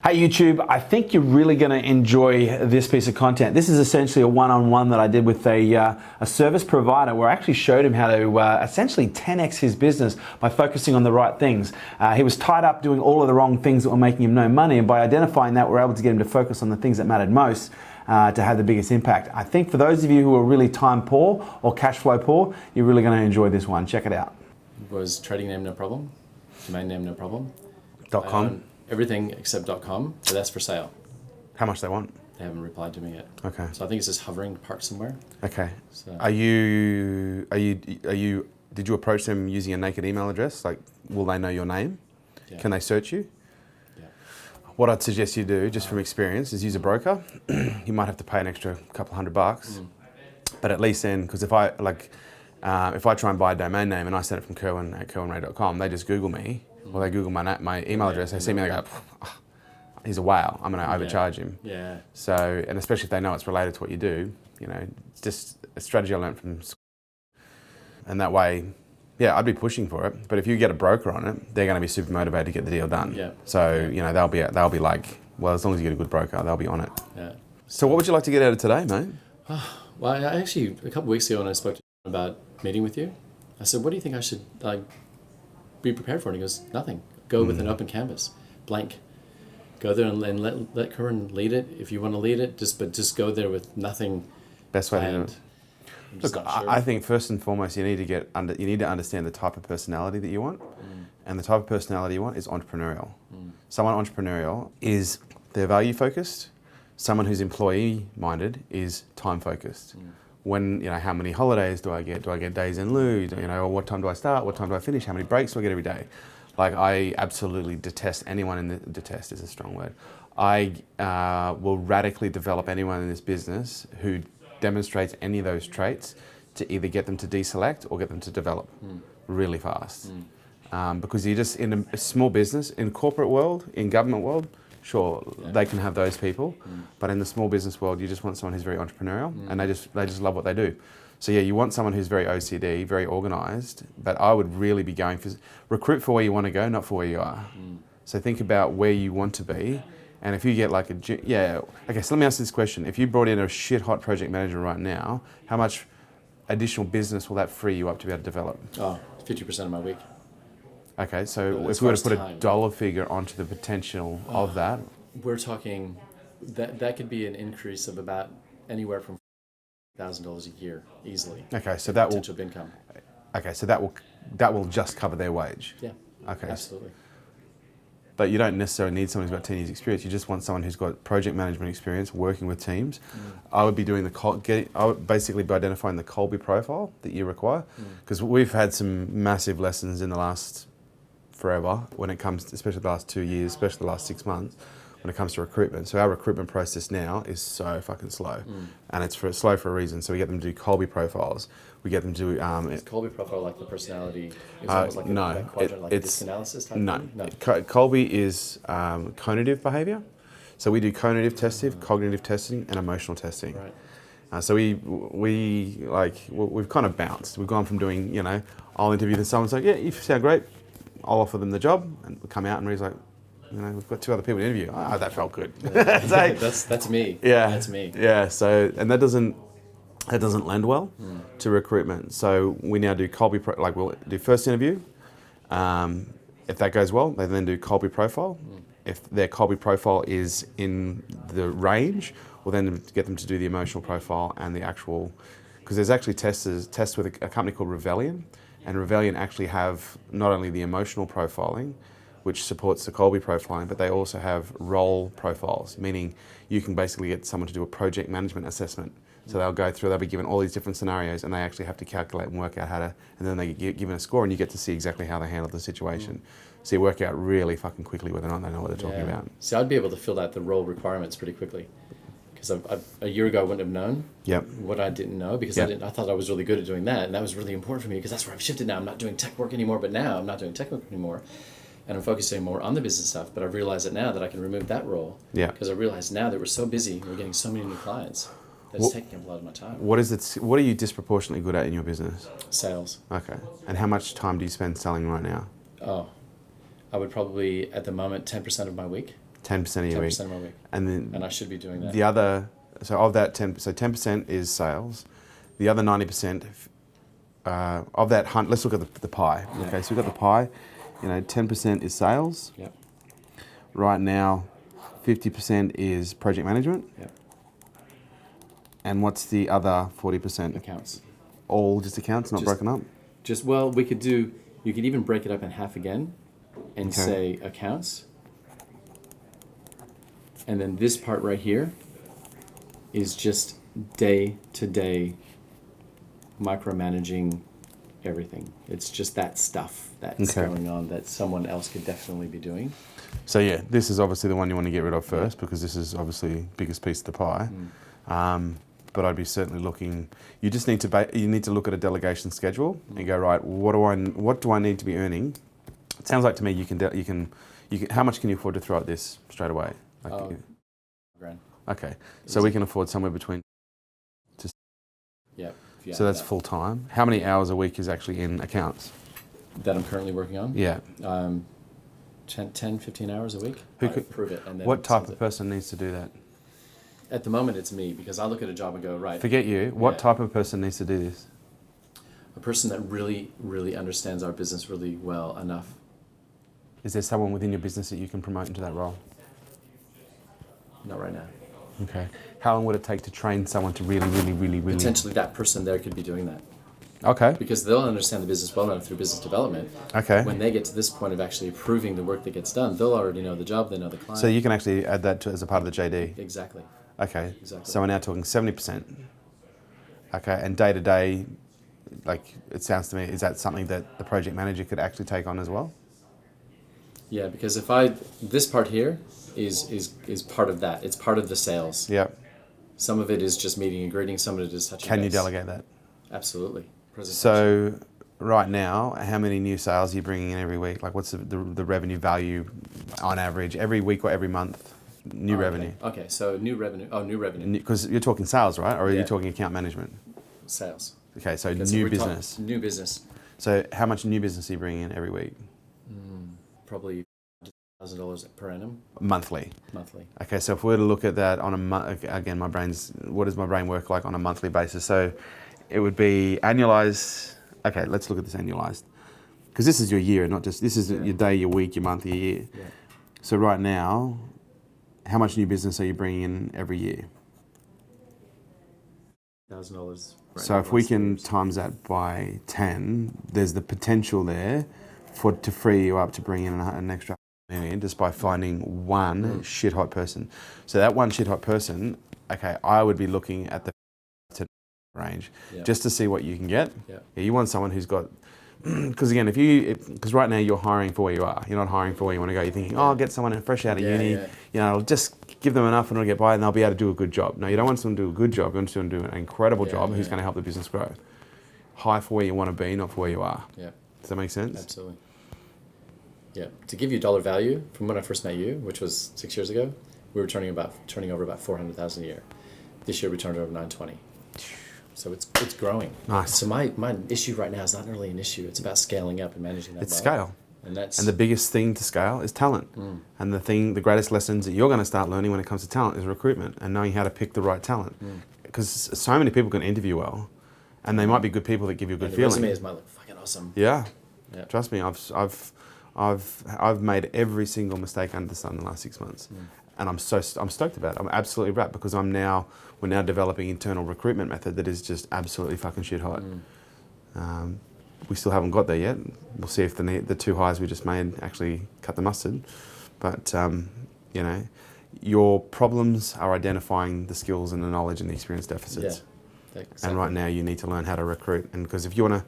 Hey YouTube, I think you're really going to enjoy this piece of content. This is essentially a one-on-one that I did with a service provider where I actually showed him how to essentially 10x his business by focusing on the right things. He was tied up doing all of the wrong things that were making him no money, and by identifying that, we're able to get him to focus on the things that mattered most to have the biggest impact. I think for those of you who are really time poor or cash flow poor, you're really going to enjoy this one. Check it out. Was trading name no problem? Domain name no problem? .com? Everything except .com, but that's for sale. How much they want? They haven't replied to me yet. Okay. So I think it's just hovering parked somewhere. Okay. So. Did you approach them using a naked email address? Like, will they know your name? Yeah. Can they search you? Yeah. What I'd suggest you do, just from experience, is use a broker. You might have to pay an extra couple $100, but at least then, because if I try and buy a domain name and I send it from Kerwin at kerwinray.com, they just Google me, or they Google my email address, they see me, they go, oh, he's a whale, I'm going to overcharge him. Yeah. So, and especially if they know it's related to what you do, you know, it's just a strategy I learned from school. And that way, yeah, I'd be pushing for it. But if you get a broker on it, they're going to be super motivated to get the deal done. Yeah. So, you know, they'll be like, well, as long as you get a good broker, they'll be on it. Yeah. So what would you like to get out of today, mate? Well, I actually, a couple of weeks ago when I spoke to him about meeting with you, I said, what do you think I should be prepared for? And he goes, nothing. Go with an open canvas, blank. Go there and let Kerwin lead it. If you want to lead it, just go there with nothing. Best way to do it. Look, Sure. I think first and foremost, you need to understand the type of personality that you want, and the type of personality you want is entrepreneurial. Someone entrepreneurial is they're value focused. Someone who's employee minded is time focused. When, you know, how many holidays do I get? Do I get days in lieu? You know, or what time do I start? What time do I finish? How many breaks do I get every day? Like, I absolutely detest anyone detest is a strong word. I will radically develop anyone in this business who demonstrates any of those traits to either get them to deselect or get them to develop really fast. Because you're just in a small business, in corporate world, in government world, sure, they can have those people, but in the small business world, you just want someone who's very entrepreneurial and they just love what they do. So yeah, you want someone who's very OCD, very organised, but I would really be going for, recruit for where you want to go, not for where you are. So think about where you want to be, and if you get like okay, so let me ask this question. If you brought in a shit hot project manager right now, how much additional business will that free you up to be able to develop? Oh, 50% of my week. Okay, so if we were to put a dollar figure onto the potential of that. We're talking, that could be an increase of about anywhere from $1,000 a year, easily. Okay, so that will potential income. Okay, so that will just cover their wage. Yeah. Okay. Absolutely. But you don't necessarily need someone who's got 10 years experience. You just want someone who's got project management experience, working with teams. I would be doing I would basically be identifying the Colby profile that you require, because we've had some massive lessons in the last forever when it comes, especially the last 2 years, especially the last 6 months, when it comes to recruitment. So our recruitment process now is so fucking slow, and it's slow for a reason. So we get them to do Colby profiles. We get them to do. Is Colby profile like the personality? Is almost like no, quadrant, like disc analysis type thing? No. Colby is cognitive behaviour. So we do cognitive testing, cognitive testing, and emotional testing. Right. So we've kind of bounced. We've gone from doing, you know, I'll interview someone, say, yeah, you sound great. I'll offer them the job, and we'll come out and he's like, you know, we've got 2 other people to interview. Oh, that felt good. That's me. Yeah, that's me. Yeah. So, and that doesn't lend well to recruitment. So we now do Colby, we'll do first interview. If that goes well, they then do Colby profile. If their Colby profile is in the range, we'll then get them to do the emotional profile and the actual, because there's actually tests with a company called Rebellion. And Rebellion actually have not only the emotional profiling, which supports the Colby profiling, but they also have role profiles, meaning you can basically get someone to do a project management assessment. So they'll be given all these different scenarios, and they actually have to calculate and work out how to, and then they get given a score, and you get to see exactly how they handle the situation. So you work out really fucking quickly whether or not they know what they're talking about. See, I'd be able to fill out the role requirements pretty quickly. Because a year ago I wouldn't have known what I didn't know, because I thought I was really good at doing that, and that was really important for me, because that's where I've shifted now. I'm not doing tech work anymore, but now I'm not doing tech work anymore, and I'm focusing more on the business stuff. But I've realized it now that I can remove that role, because I realized now that we're so busy, we're getting so many new clients, that it's taking up a lot of my time. What are you disproportionately good at in your business? Sales. Okay. And how much time do you spend selling right now? Oh, I would probably, at the moment, 10% of my week. 10% of your week. 10% of my week. And I should be doing that. The other, so of that 10% is sales. The other 90% of that hunt, let's look at the pie. Yeah. Okay, so we've got the pie, 10% is sales. Yep. Right now, 50% is project management. Yep. And what's the other 40%? Accounts. All just accounts, not broken up? Well, you could even break it up in half again and say accounts. And then this part right here is just day-to-day micromanaging everything. It's just that stuff that's going on that someone else could definitely be doing. So yeah, this is obviously the one you want to get rid of first because this is obviously the biggest piece of the pie. But I'd be certainly looking. You just need to look at a delegation schedule and go, right, what do I need to be earning? It sounds like to me you can. How much can you afford to throw at this straight away? Grand. Okay, so we can afford somewhere between. Yeah. So that's full time. How many hours a week is actually in accounts? That I'm currently working on? Yeah. 10, 15 hours a week. Who could prove it? And then what type of person needs to do that? At the moment, it's me because I look at a job and go, right. Forget you. What type of person needs to do this? A person that really, really understands our business really well enough. Is there someone within your business that you can promote into that role? Not right now. Okay. How long would it take to train someone to really... Potentially that person there could be doing that. Okay. Because they'll understand the business well enough through business development. Okay. When they get to this point of actually approving the work that gets done, they'll already know the job, they know the client. So you can actually add that as a part of the JD? Exactly. Okay. Exactly. So we're now talking 70%. Okay. And day to day, like it sounds to me, is that something that the project manager could actually take on as well? Yeah, because this part here is part of that. It's part of the sales. Yep. Some of it is just meeting and greeting. Some of it is touching Can you base. delegate that? Absolutely. So right now, how many new sales are you bringing in every week? Like what's the revenue value on average every week or every month? New revenue. Okay, so new revenue. Oh, new revenue. Because you're talking sales, right? Or are you talking account management? Sales. Okay, so new business. New business. So how much new business are you bringing in every week? Probably $1,000 per annum. Monthly. Monthly. Okay, so if we were to look at that on again, what does my brain work like on a monthly basis? So it would be annualized. Okay, let's look at this annualized. Because this is your year, not just, this is your day, your week, your month, your year. Yeah. So right now, how much new business are you bringing in every year? $1,000. So if we can times that by 10, there's the potential there to free you up to bring in an extra million just by finding one shit hot person. So that one shit hot person, okay, I would be looking at the range just to see what you can get. Yeah. You want someone who's got, because again, because right now you're hiring for where you are. You're not hiring for where you want to go. You're thinking, oh, I'll get someone fresh out of uni. Yeah. I'll just give them enough and they'll get by and they'll be able to do a good job. No, you don't want someone to do a good job. You want someone to do an incredible job who's going to help the business grow. Hire for where you want to be, not for where you are. Yeah. Does that make sense? Absolutely. Yeah. To give you dollar value, from when I first met you, which was 6 years ago, we were turning over about 400,000 a year. This year we turned over 920. So it's growing. Nice. So my issue right now is not really an issue. It's about scaling up and managing that. It's scale. And the biggest thing to scale is talent. And the greatest lessons that you're going to start learning when it comes to talent is recruitment and knowing how to pick the right talent. Because so many people can interview well, and they might be good people that give you a good feeling. The resumes might look fucking awesome. Yeah. Trust me, I've made every single mistake under the sun in the last 6 months. And I'm stoked about it. I'm absolutely wrapped because we're now developing internal recruitment method that is just absolutely fucking shit hot. We still haven't got there yet. We'll see if the two hires we just made actually cut the mustard. But your problems are identifying the skills and the knowledge and the experience deficits. Yeah, exactly. And right now you need to learn how to recruit. And because if you want to,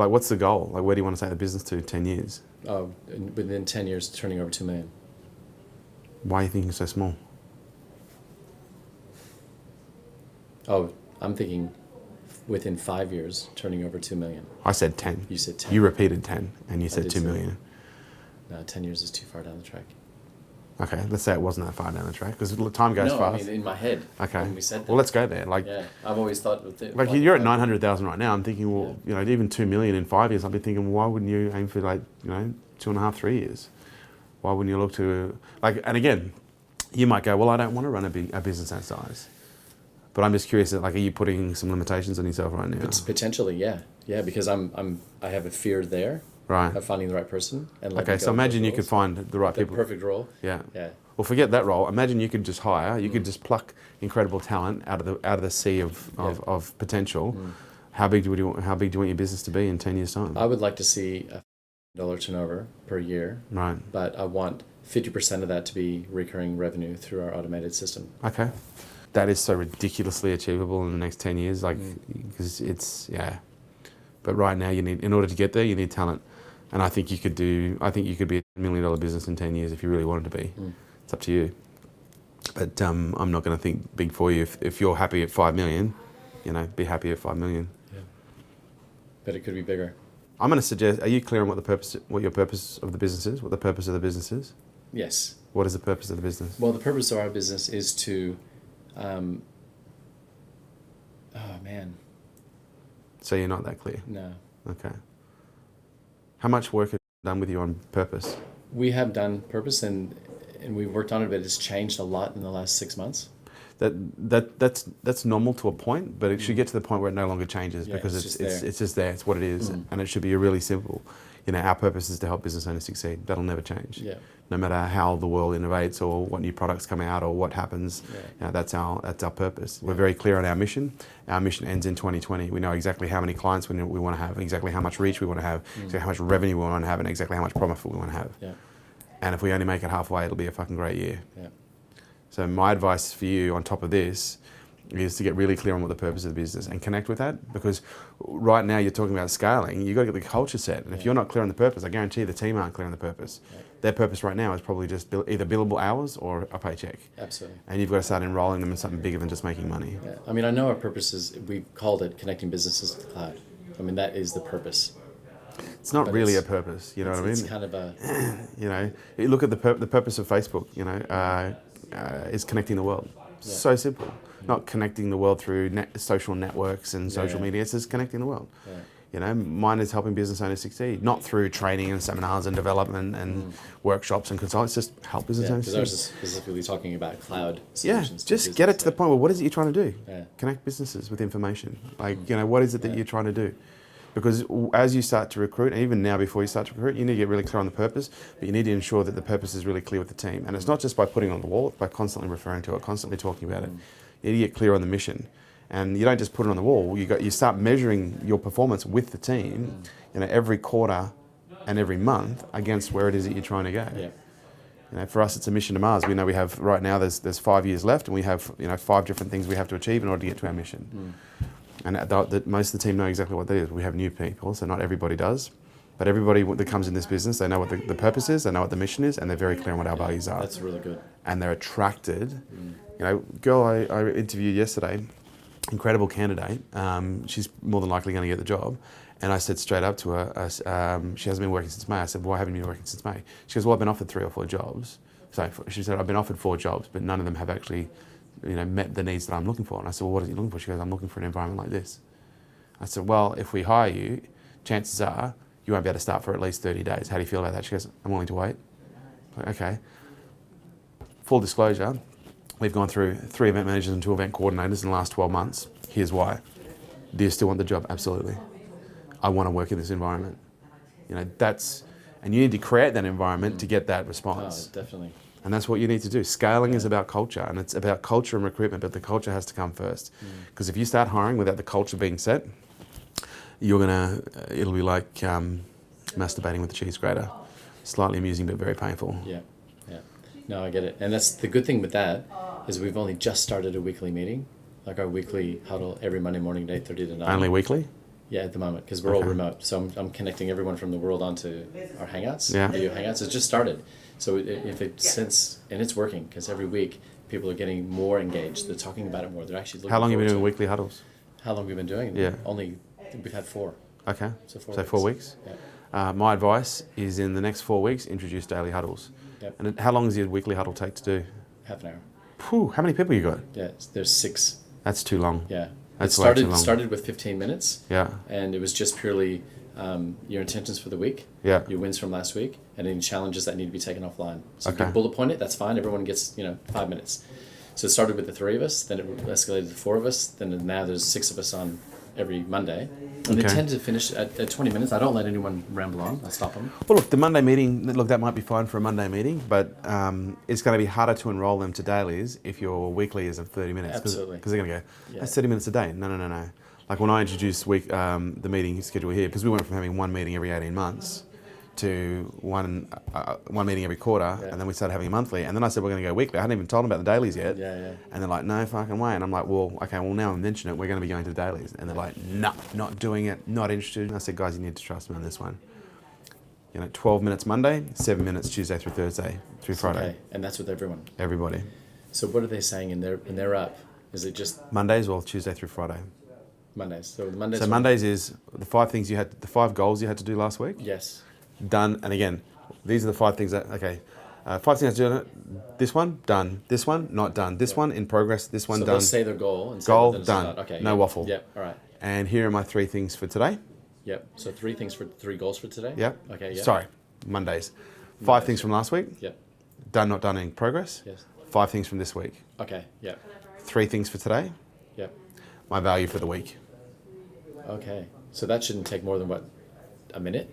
what's the goal? Like, where do you want to take the business to 10 years? Oh, within 10 years, turning over 2 million. Why are you thinking so small? Oh, I'm thinking within 5 years, turning over 2 million. I said 10. You said 10. You repeated 10, and you said 2 million. No, 10 years is too far down the track. Okay, let's say it wasn't that far down the track, because time goes fast. No, I mean, in my head, okay. when we said that. Well, let's go there. I've always thought... you're at 900,000 right now. I'm thinking, well, even 2 million in 5 years, I'd be thinking, why wouldn't you aim for 2.5, 3 years? Why wouldn't you look to... and again, You might go, well, I don't want to run a business that size. But I'm just curious, like, are you putting some limitations on yourself right now? Potentially, yeah. Yeah, because I have a fear there of finding the right person. And okay, so imagine you could find the right people. Perfect role. Yeah. Yeah. Well, forget that role. Imagine you could just hire, you could just pluck incredible talent out of the sea of potential. How big do you want your business to be in 10 years' time? I would like to see $1 turnover per year. Right. But I want 50% of that to be recurring revenue through our automated system. Okay. That is so ridiculously achievable in the next 10 years, like, because But right now, in order to get there, you need talent. And I think you could be a $1 million business in 10 years if you really wanted to be. It's up to you. But I'm not going to think big for you. If you're happy at 5 million, be happy at 5 million. Yeah. But it could be bigger. I'm going to suggest, are you clear on what your purpose of the business is? What the purpose of the business is? Yes. What is the purpose of the business? Well, the purpose of our business is to, oh man. So you're not that clear? No. Okay. How much work have you done with you on purpose? We have done purpose and we've worked on it, but it's changed a lot in the last 6 months. That's normal to a point, but it should get to the point where it no longer changes because it's just there. It's what it is, and it should be really simple. Our purpose is to help business owners succeed. That'll never change. Yeah. No matter how the world innovates or what new products come out or what happens, that's our purpose. We're very clear on our mission. Our mission ends in 2020. We know exactly how many clients we want to have, exactly how much reach we want to have, exactly how much revenue we want to have, and exactly how much profit we want to have. Yeah. And if we only make it halfway, it'll be a fucking great year. Yeah. So my advice for you on top of this is to get really clear on what the purpose of the business and connect with that, because right now you're talking about scaling, you've got to get the culture set. And if you're not clear on the purpose, I guarantee the team aren't clear on the purpose. Yeah. Their purpose right now is probably just either billable hours or a paycheck. Absolutely. And you've got to start enrolling them in something bigger than just making money. Yeah. I mean, I know our purpose is, we've called it connecting businesses to the cloud. I mean, that is the purpose. It's not really a purpose, you know what I mean? It's kind of a... you look at the purpose of Facebook, is connecting the world. Yeah. So simple. Not connecting the world through social networks and social media, it's just connecting the world. Yeah. Mine is helping business owners succeed, not through training and seminars and development and workshops and consultants, just help business owners succeed. Because I was specifically talking about cloud solutions. Just get it to the point where what is it you're trying to do? Yeah. Connect businesses with information. What is it that you're trying to do? Because as you start to recruit, and even now before you start to recruit, you need to get really clear on the purpose, but you need to ensure that the purpose is really clear with the team. And it's not just by putting it on the wall, it's by constantly referring to it, constantly talking about it. You need to get clear on the mission. And you don't just put it on the wall, you start measuring your performance with the team, every quarter and every month against where it is that you're trying to go. Yeah. For us, it's a mission to Mars. We know we have, right now, there's 5 years left, and we have 5 different things we have to achieve in order to get to our mission. And most of the team know exactly what that is. We have new people, so not everybody does. But everybody that comes in this business, they know what the purpose is, they know what the mission is, and they're very clear on what our values are. That's really good. And they're attracted. Girl I interviewed yesterday, incredible candidate. She's more than likely going to get the job. And I said straight up to her, she hasn't been working since May. I said, why haven't you been working since May? She goes, well, I've been offered 3 or 4 jobs. So she said, I've been offered 4 jobs, but none of them have actually met the needs that I'm looking for. And I said, well, what are you looking for? She goes, I'm looking for an environment like this. I said, well, if we hire you, chances are you won't be able to start for at least 30 days. How do you feel about that? She goes, I'm willing to wait. Like, okay. Full disclosure, we've gone through 3 event managers and 2 event coordinators in the last 12 months. Here's why. Do you still want the job? Absolutely. I want to work in this environment. And you need to create that environment to get that response. Oh, definitely. And that's what you need to do. Scaling is about culture, and it's about culture and recruitment, but the culture has to come first. Because if you start hiring without the culture being set, it'll be like masturbating with a cheese grater. Slightly amusing, but very painful. Yeah. No, I get it. And that's the good thing with that is we've only just started a weekly meeting, like our weekly huddle every Monday morning at 8:30 to 9. Only weekly? Yeah, at the moment, because we're all remote. So I'm connecting everyone from the world onto our Hangouts, video Hangouts. It's just started. So it's working, because every week people are getting more engaged. They're talking about it more. They're actually looking. How long have you been doing weekly huddles? How long have we been doing it? Yeah. We've had 4. Okay. So 4 weeks? Yeah. My advice is in the next 4 weeks, introduce daily huddles. Yep. And how long does your weekly huddle take to do? Half an hour. Phew, how many people you got? Yeah, there's 6. That's too long. Yeah. That's it started with 15 minutes. Yeah. And it was just purely your intentions for the week, Yeah. your wins from last week, and any challenges that need to be taken offline. So if Okay. you bullet point it, that's fine. Everyone gets 5 minutes. So it started with the 3 of us, then it escalated to 4 of us, then now there's 6 of us on every Monday. And they tend to finish at 20 minutes. I don't let anyone ramble on. I stop them. Well, look, the Monday meeting, that might be fine for a Monday meeting, but it's going to be harder to enroll them to dailies if your weekly is of 30 minutes. Absolutely. Because they're going to go, that's 30 minutes a day. No. Like when I introduced the meeting schedule here, because we went from having one meeting every 18 months to one meeting every quarter, and then we started having a monthly, and then I said we're going to go weekly. I hadn't even told them about the dailies yet. Yeah. And they're like, no fucking way. And I'm like, well, now I mention it, we're going to be going to dailies. And they're like, no, not doing it, not interested. And I said, guys, you need to trust me on this one. 12 minutes Monday, 7 minutes Tuesday through Thursday, through Friday. Okay, and that's with everyone. Everybody. So what are they saying in their up? Is it just Mondays or Tuesday through Friday? Mondays? So Mondays. So Mondays is the 5 goals you had to do last week. Yes. Done. And again, these are the 5 things 5 things to do. This one done. This one not done. This one in progress. This one so done. they'll say their goal and say Goal whether it's done. not. Okay. No waffle. Yep. All right. And here are my 3 things for today. Yep. So 3 goals for today. Yep. Okay. Yep. Sorry, Mondays. 5 things from last week. Yep. Done, not done in progress. Yes. 5 things from this week. Okay. Yep. 3 things for today. Yep. My value for the week. Okay. So that shouldn't take more than a minute?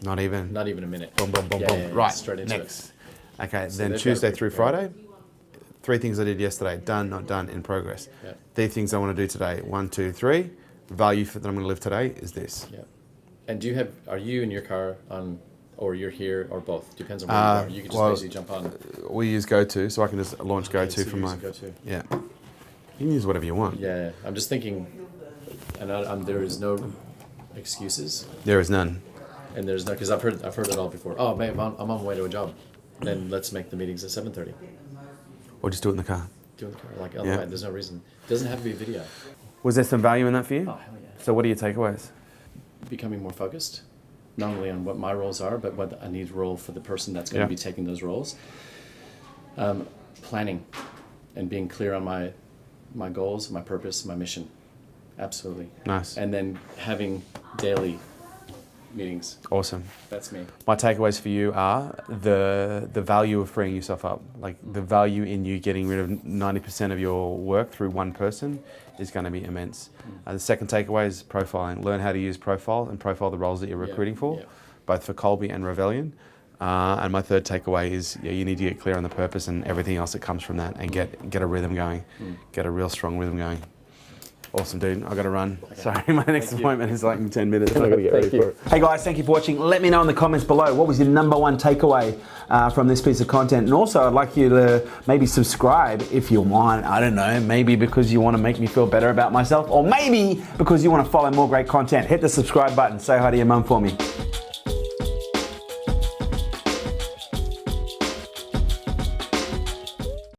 Not even. Not even a minute. Boom, boom, boom, Yeah, boom. yeah, yeah. Right. Straight into Next. Okay. So then they've Tuesday got to through prepare. Friday. 3 things I did yesterday. Done, not done in progress. Yep. 3 things I want to do today. 1, 2, 3. Value that I'm going to live today is this. Yep. And are you in your car on, or you're here, or both? Depends on where you are. You can just basically jump on. We use GoTo, so I can just launch GoTo so from you're my. using GoTo. Yeah. You can use whatever you want. Yeah. I'm just thinking, and there is no excuses. There is none. And there's no, because I've heard it all before. Oh, babe, I'm on my way to a job. Then let's make the meetings at 7:30. Or just do it in the car. Do it in the car, like on the way. There's no reason. It doesn't have to be a video. Was there some value in that for you? Oh, hell yeah. So what are your takeaways? Becoming more focused, not only on what my roles are, but what I need role for the person that's going to be taking those roles. Planning, and being clear on my goals, my purpose, my mission. Absolutely. Nice. And then having daily meetings. Awesome. That's me. My takeaways for you are the value of freeing yourself up. Like the value in you getting rid of 90% of your work through one person is going to be immense. The second takeaway is profiling. Learn how to use profile and profile the roles that you're recruiting for, both for Colby and Rebellion. And my third takeaway is you need to get clear on the purpose and everything else that comes from that, and get a rhythm going, get a real strong rhythm going. Awesome, dude. I've got to run. Okay. Sorry, my next appointment is like in 10 minutes. I've got to get ready for it. Hey guys, thank you for watching. Let me know in the comments below, what was your number 1 takeaway from this piece of content? And also, I'd like you to maybe subscribe if you want. I don't know, maybe because you want to make me feel better about myself, or maybe because you want to follow more great content. Hit the subscribe button. Say hi to your mum for me.